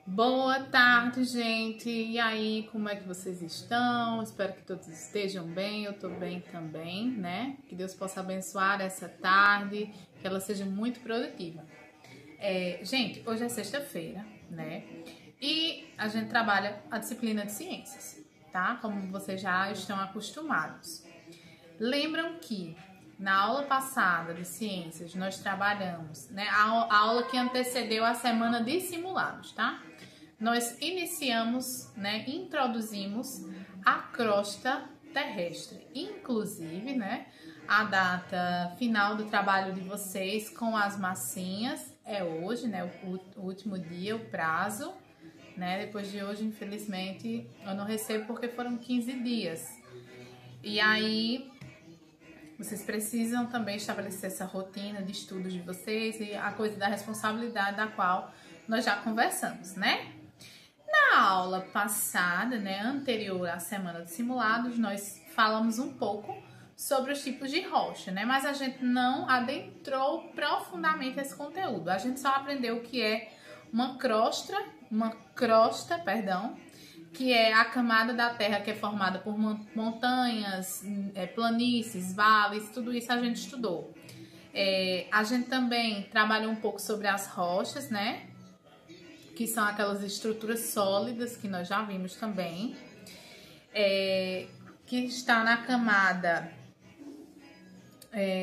Boa tarde, gente! E aí, como é que vocês estão? Espero que todos estejam bem, eu tô bem também, né? Que Deus possa abençoar essa tarde, que ela seja muito produtiva. Gente, hoje é sexta-feira, né? E a gente trabalha a disciplina de ciências, tá? Como vocês já estão acostumados. Lembram que na aula passada de ciências nós trabalhamos, né? A aula que antecedeu a semana de simulados, tá? Nós iniciamos, né? Introduzimos a crosta terrestre. Inclusive, né? A data final do trabalho de vocês com as massinhas é hoje, né? O último dia, o prazo, né? Depois de hoje, infelizmente, eu não recebo porque foram 15 dias. E aí, vocês precisam também estabelecer essa rotina de estudos de vocês e a coisa da responsabilidade da qual nós já conversamos, né? Na aula passada, né, anterior à semana de simulados, nós falamos um pouco sobre os tipos de rocha, né? Mas a gente não adentrou profundamente esse conteúdo. A gente só aprendeu o que é uma crosta, que é a camada da Terra que é formada por montanhas, planícies, vales, tudo isso a gente estudou. A gente também trabalhou um pouco sobre as rochas, né? Que são aquelas estruturas sólidas que nós já vimos também. Que está na camada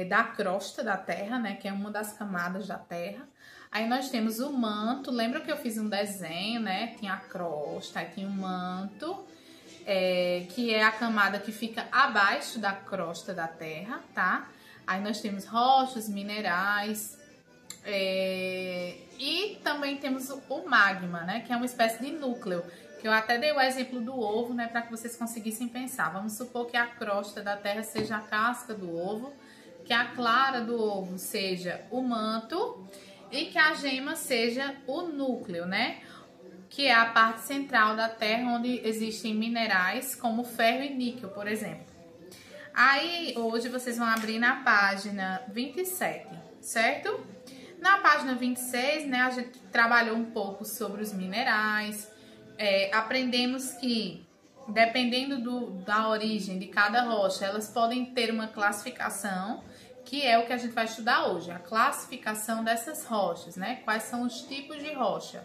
da crosta da Terra, né? Que é uma das camadas da Terra. Aí nós temos o manto, lembra que eu fiz um desenho, né? Tinha a crosta, aí tinha o manto, que é a camada que fica abaixo da crosta da Terra, tá? Aí nós temos rochas, minerais, e também temos o magma, né? Que é uma espécie de núcleo, que eu até dei o exemplo do ovo, né? Para que vocês conseguissem pensar. Vamos supor que a crosta da Terra seja a casca do ovo, que a clara do ovo seja o manto, e que a gema seja o núcleo, né? Que é a parte central da Terra, onde existem minerais como ferro e níquel, por exemplo. Aí, hoje, vocês vão abrir na página 27, certo? Na página 26, né, a gente trabalhou um pouco sobre os minerais. Aprendemos que, dependendo da origem de cada rocha, elas podem ter uma classificação, que é o que a gente vai estudar hoje, a classificação dessas rochas, né? Quais são os tipos de rocha.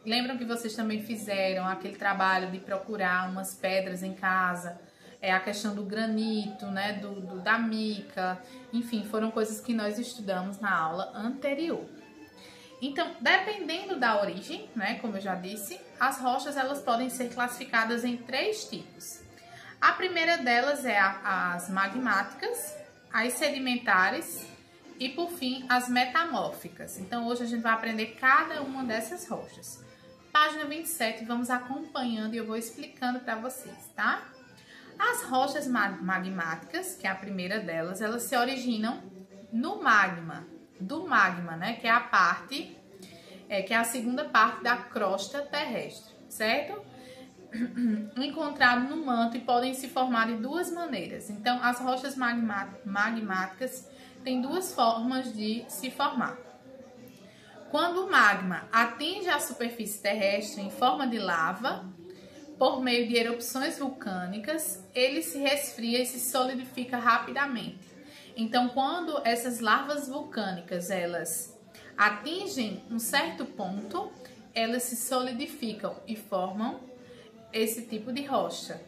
Lembram que vocês também fizeram aquele trabalho de procurar umas pedras em casa, a questão do granito, né? Da mica, enfim, foram coisas que nós estudamos na aula anterior. Então, dependendo da origem, né? Como eu já disse, as rochas elas podem ser classificadas em 3 tipos. A primeira delas é as magmáticas, as sedimentares e, por fim, as metamórficas. Então, hoje a gente vai aprender cada uma dessas rochas. Página 27, vamos acompanhando e eu vou explicando para vocês, tá? As rochas magmáticas, que é a primeira delas, elas se originam no magma, né? Que é a parte, que é a segunda parte da crosta terrestre, certo? Encontrado no manto e podem se formar de 2 maneiras. Então, as rochas magmáticas têm 2 formas de se formar. Quando o magma atinge a superfície terrestre em forma de lava, por meio de erupções vulcânicas, ele se resfria e se solidifica rapidamente. Então, quando essas lavas vulcânicas elas atingem um certo ponto, elas se solidificam e formam esse tipo de rocha.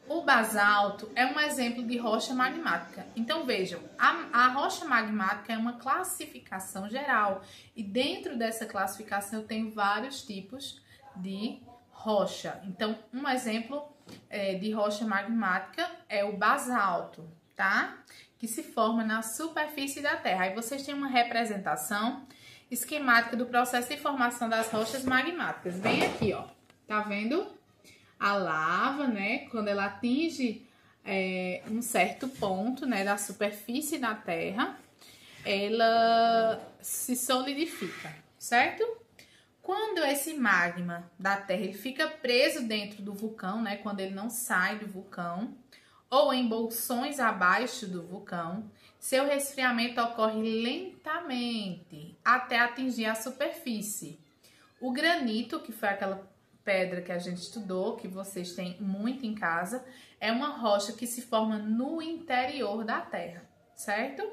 O basalto é um exemplo de rocha magmática. Então vejam, a rocha magmática é uma classificação geral e dentro dessa classificação eu tenho vários tipos de rocha. Então um exemplo de rocha magmática é o basalto, tá? Que se forma na superfície da Terra. Aí vocês têm uma representação esquemática do processo de formação das rochas magmáticas. Bem aqui, ó. Tá vendo? A lava, né, quando ela atinge um certo ponto, né, da superfície da Terra, ela se solidifica, certo? Quando esse magma da Terra ele fica preso dentro do vulcão, né, quando ele não sai do vulcão, ou em bolsões abaixo do vulcão, seu resfriamento ocorre lentamente até atingir a superfície. O granito, que foi aquela pedra que a gente estudou, que vocês têm muito em casa, é uma rocha que se forma no interior da Terra, certo?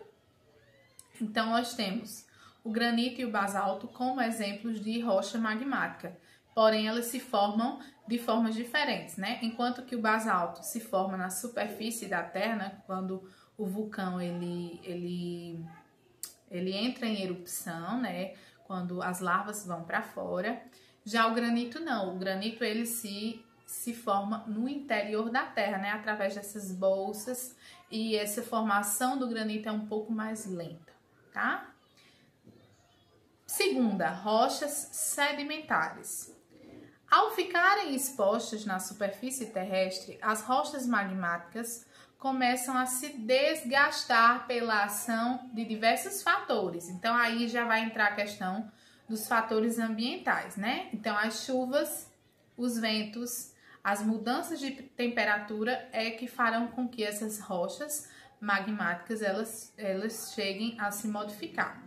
Então, nós temos o granito e o basalto como exemplos de rocha magmática, porém elas se formam de formas diferentes, né? Enquanto que o basalto se forma na superfície da Terra, né? Quando o vulcão ele entra em erupção, né? Quando as lavas vão para fora. Já o granito não, o granito ele se forma no interior da Terra, né? Através dessas bolsas, e essa formação do granito é um pouco mais lenta, tá? Segunda, rochas sedimentares. Ao ficarem expostas na superfície terrestre, as rochas magmáticas começam a se desgastar pela ação de diversos fatores. Então, aí já vai entrar a questão dos fatores ambientais, né? Então, as chuvas, os ventos, as mudanças de temperatura é que farão com que essas rochas magmáticas elas cheguem a se modificar.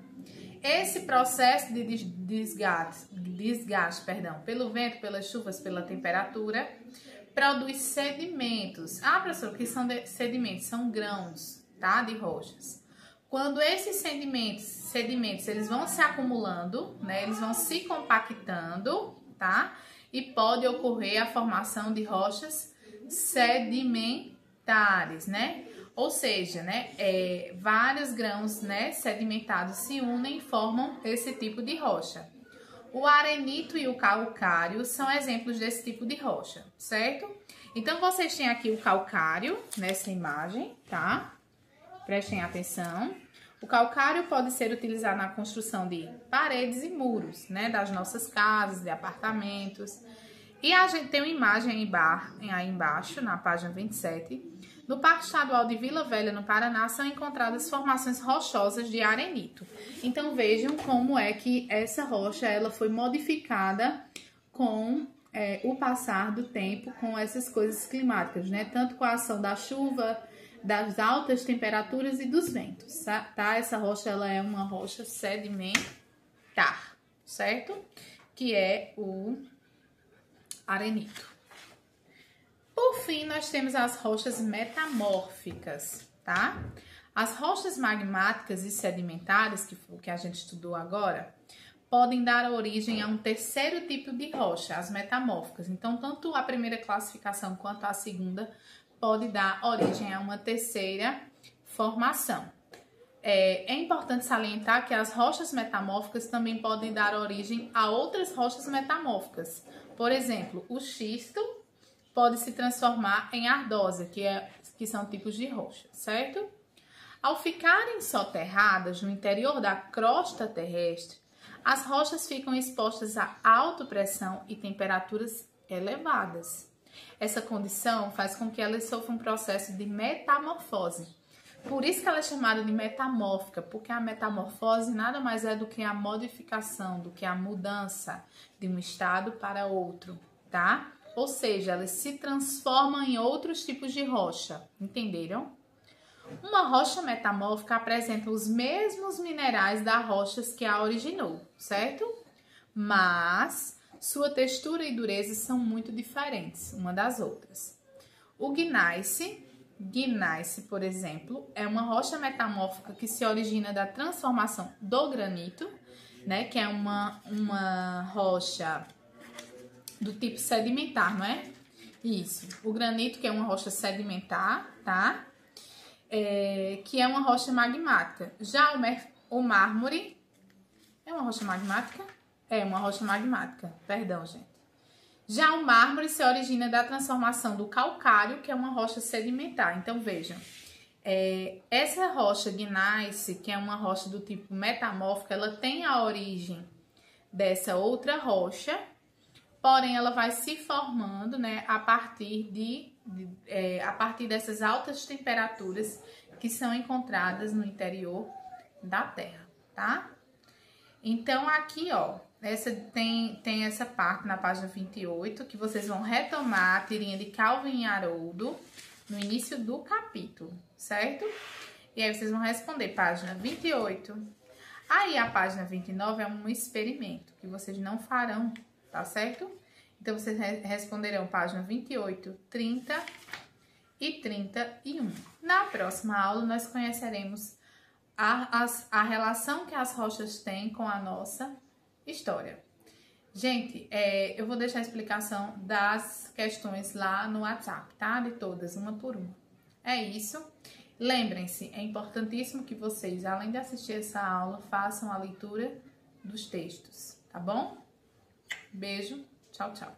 Esse processo de desgaste, pelo vento, pelas chuvas, pela temperatura, produz sedimentos. Ah, professor, o que são sedimentos? São grãos, tá? De rochas. Quando esses sedimentos eles vão se acumulando, né? Eles vão se compactando, tá? E pode ocorrer a formação de rochas sedimentares, né? Ou seja, né, vários grãos, né, sedimentados se unem e formam esse tipo de rocha. O arenito e o calcário são exemplos desse tipo de rocha, certo? Então, vocês têm aqui o calcário nessa imagem, tá? Prestem atenção. O calcário pode ser utilizado na construção de paredes e muros, né, das nossas casas, de apartamentos. E a gente tem uma imagem aí embaixo, na página 27. No Parque Estadual de Vila Velha, no Paraná, são encontradas formações rochosas de arenito. Então, vejam como é que essa rocha ela foi modificada com o passar do tempo, com essas coisas climáticas, né? Tanto com a ação da chuva, das altas temperaturas e dos ventos, tá? Essa rocha ela é uma rocha sedimentar, certo? Que é o arenito. Por fim, nós temos as rochas metamórficas, tá? As rochas magmáticas e sedimentares, que foi o que a gente estudou agora, podem dar origem a um terceiro tipo de rocha, as metamórficas. Então, tanto a primeira classificação quanto a segunda pode dar origem a uma terceira formação. É importante salientar que as rochas metamórficas também podem dar origem a outras rochas metamórficas. Por exemplo, o xisto pode se transformar em ardósia, que são tipos de rocha, certo? Ao ficarem soterradas no interior da crosta terrestre, as rochas ficam expostas a alta pressão e temperaturas elevadas. Essa condição faz com que elas sofram um processo de metamorfose. Por isso que ela é chamada de metamórfica, porque a metamorfose nada mais é do que a modificação, do que a mudança de um estado para outro, tá? Ou seja, elas se transformam em outros tipos de rocha, entenderam? Uma rocha metamórfica apresenta os mesmos minerais das rochas que a originou, certo? Mas sua textura e dureza são muito diferentes uma das outras. O gneiss, por exemplo, é uma rocha metamórfica que se origina da transformação do granito, né? Que é uma rocha do tipo sedimentar, não é? Isso. O granito, que é uma rocha sedimentar, tá? Que é uma rocha magmática. Já o mármore é uma rocha magmática? É uma rocha magmática, perdão, gente. Já o mármore se origina da transformação do calcário, que é uma rocha sedimentar. Então, vejam, essa rocha gneiss, que é uma rocha do tipo metamórfica, ela tem a origem dessa outra rocha, porém ela vai se formando, né, a partir dessas altas temperaturas que são encontradas no interior da Terra, tá? Então, aqui, ó, tem essa parte na página 28, que vocês vão retomar a tirinha de Calvin e Haroldo no início do capítulo, certo? E aí vocês vão responder, página 28. Aí a página 29 é um experimento que vocês não farão, tá certo? Então vocês responderão página 28, 30 e 31. Na próxima aula nós conheceremos a relação que as rochas têm com a nossa história. Gente, eu vou deixar a explicação das questões lá no WhatsApp, tá? De todas, uma por uma. É isso. Lembrem-se, é importantíssimo que vocês, além de assistir essa aula, façam a leitura dos textos, tá bom? Beijo, tchau, tchau.